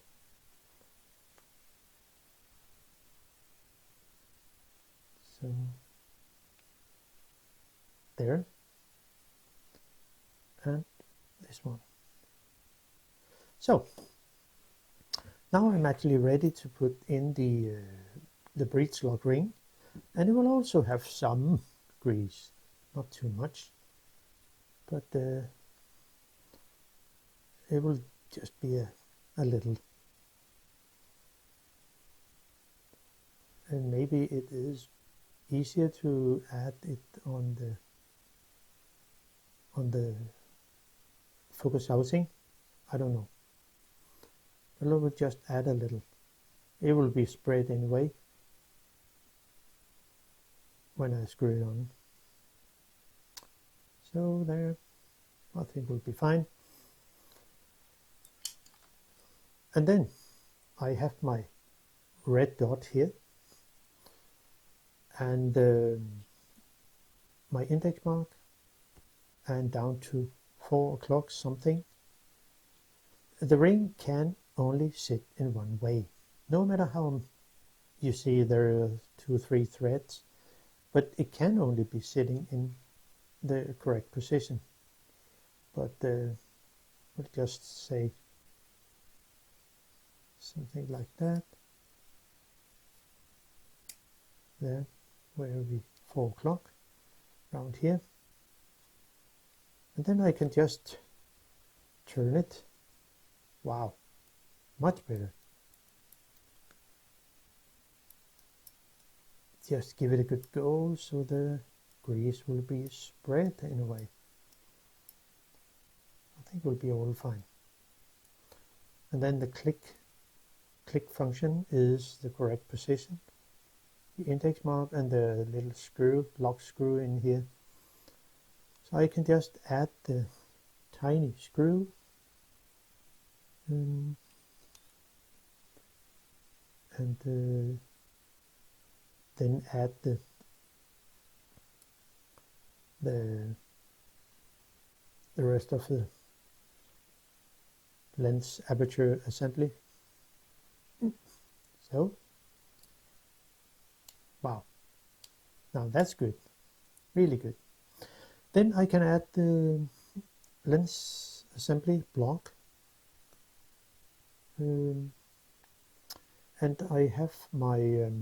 So there, and this one. So now I'm actually ready to put in the breech lock ring, and it will also have some grease, not too much, but it will just be a little. And maybe it is easier to add it on the focus housing. I don't know. But I will just add a little. It will be spread anyway when I screw it on. So there, I think will be fine. And then I have my red dot here, and my index mark, and down to 4 o'clock something. The ring can only sit in one way, no matter how you see there are 2-3 threads, but it can only be sitting in the correct position. But we'll just say something like that. There, where are we? 4 o'clock, around here. And then I can just turn it. Wow, much better. Just give it a good go so the grease will be spread in a way. I think it will be all fine. And then the click function is the correct position. The index mark and the little screw, lock screw in here. So I can just add the tiny screw and then add the rest of the lens aperture assembly. So, wow, now that's good, really good. Then I can add the lens assembly block, and I have my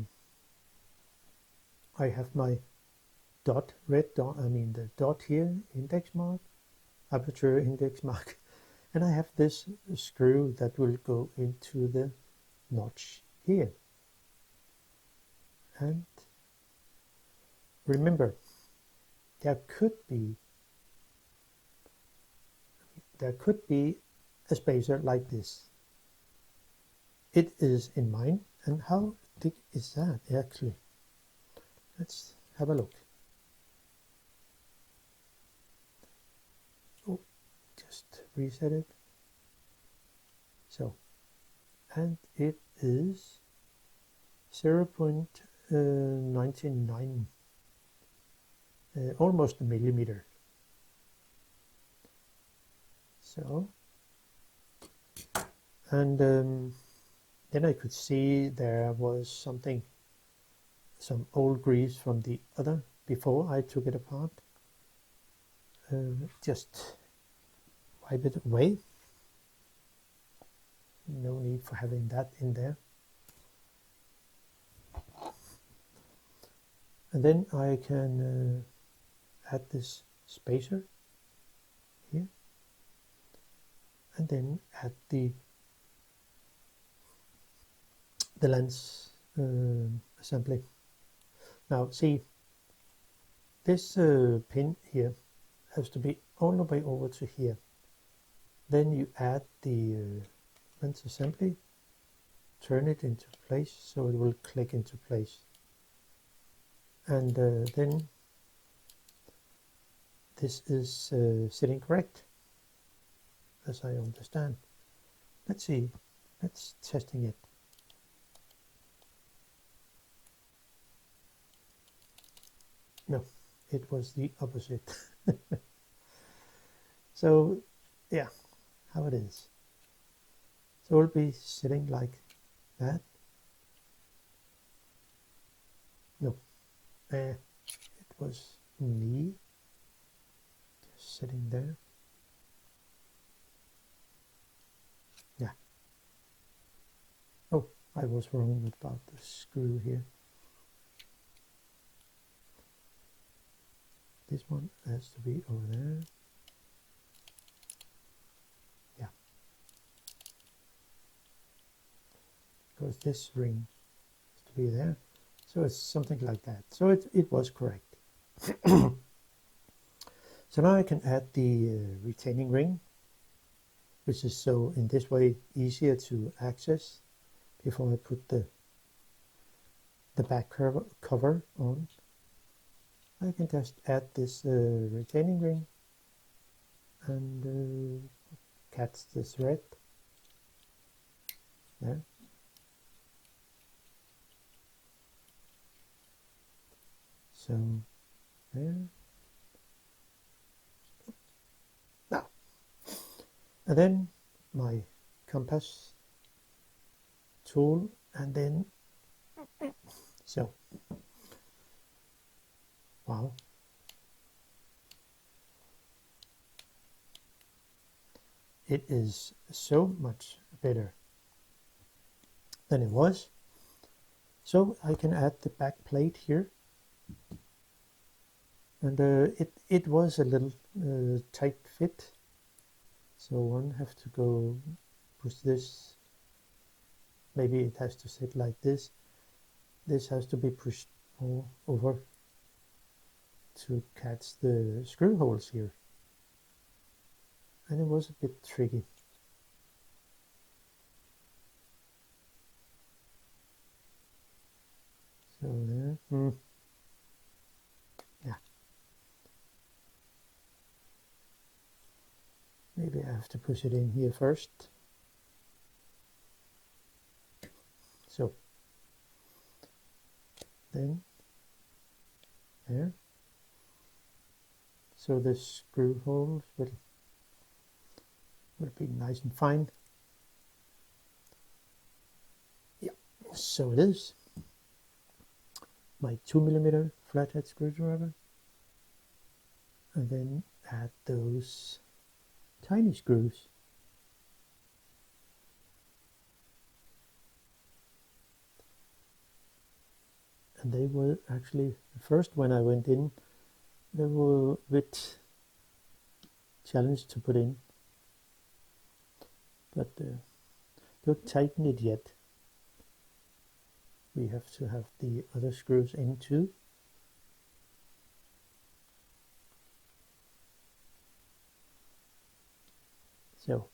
dot, red dot, I mean the dot here, index mark, aperture index mark, and I have this screw that will go into the notch here. And remember, there could be a spacer like this. It is in mine. And how thick is that actually? Let's have a look. Oh, just reset it. So, and it is 0.99, almost a millimeter. So, and then I could see there was some old grease from the other before I took it apart. Just wipe it away. No need for having that in there. And then I can add this spacer here, and then add the lens assembly. Now see, this pin here has to be all the way over to here. Then you add the lens assembly, turn it into place so it will click into place. And then this is sitting correct, as I understand. Let's see, let's testing it. No, it was the opposite. So yeah, how it is. So it'll be sitting like that. No, it was me just sitting there. Yeah. Oh, I was wrong about the screw here. This one has to be over there. Yeah. Because this ring has to be there. So it's something like that. So it was correct. So now I can add the retaining ring, which is so in this way easier to access before I put the back cover on. I can just add this retaining ring and catch the thread there. So there. Now, and then my compass tool, and then so wow, it is so much better than it was. So I can add the back plate here, and it was a little tight fit, so one have to go push this. Maybe it has to sit like this. This has to be pushed more over to catch the screw holes here, and it was a bit tricky. So there, yeah. Maybe I have to push it in here first. So then there. So the screw holes will be nice and fine. Yeah, so it is. My 2mm flathead screwdriver, and then add those tiny screws. And they were actually, first when I went in, they were a bit challenged to put in, but don't tighten it yet. we have to have the other screws in too. So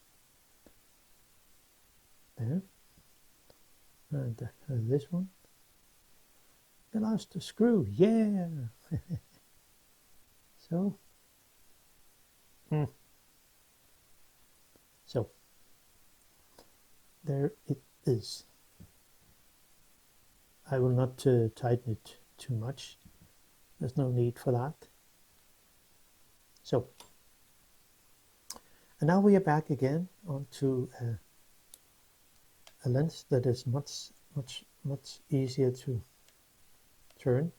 there, and this one, the last screw, yeah. So so there it is. I will not tighten it too much, there's no need for that. So, and now we are back again onto a lens that is much easier to turn.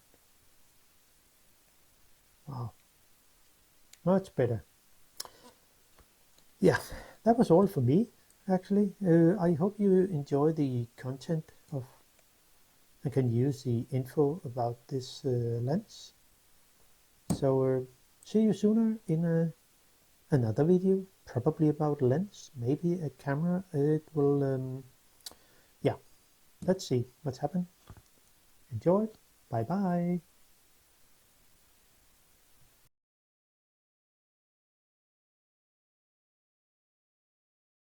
Wow, much better. Yeah, that was all for me actually. I hope you enjoy the content of and can use the info about this lens. So see you sooner in another video, probably about lens, maybe a camera. It will yeah, let's see what's happened. Enjoy. Bye bye.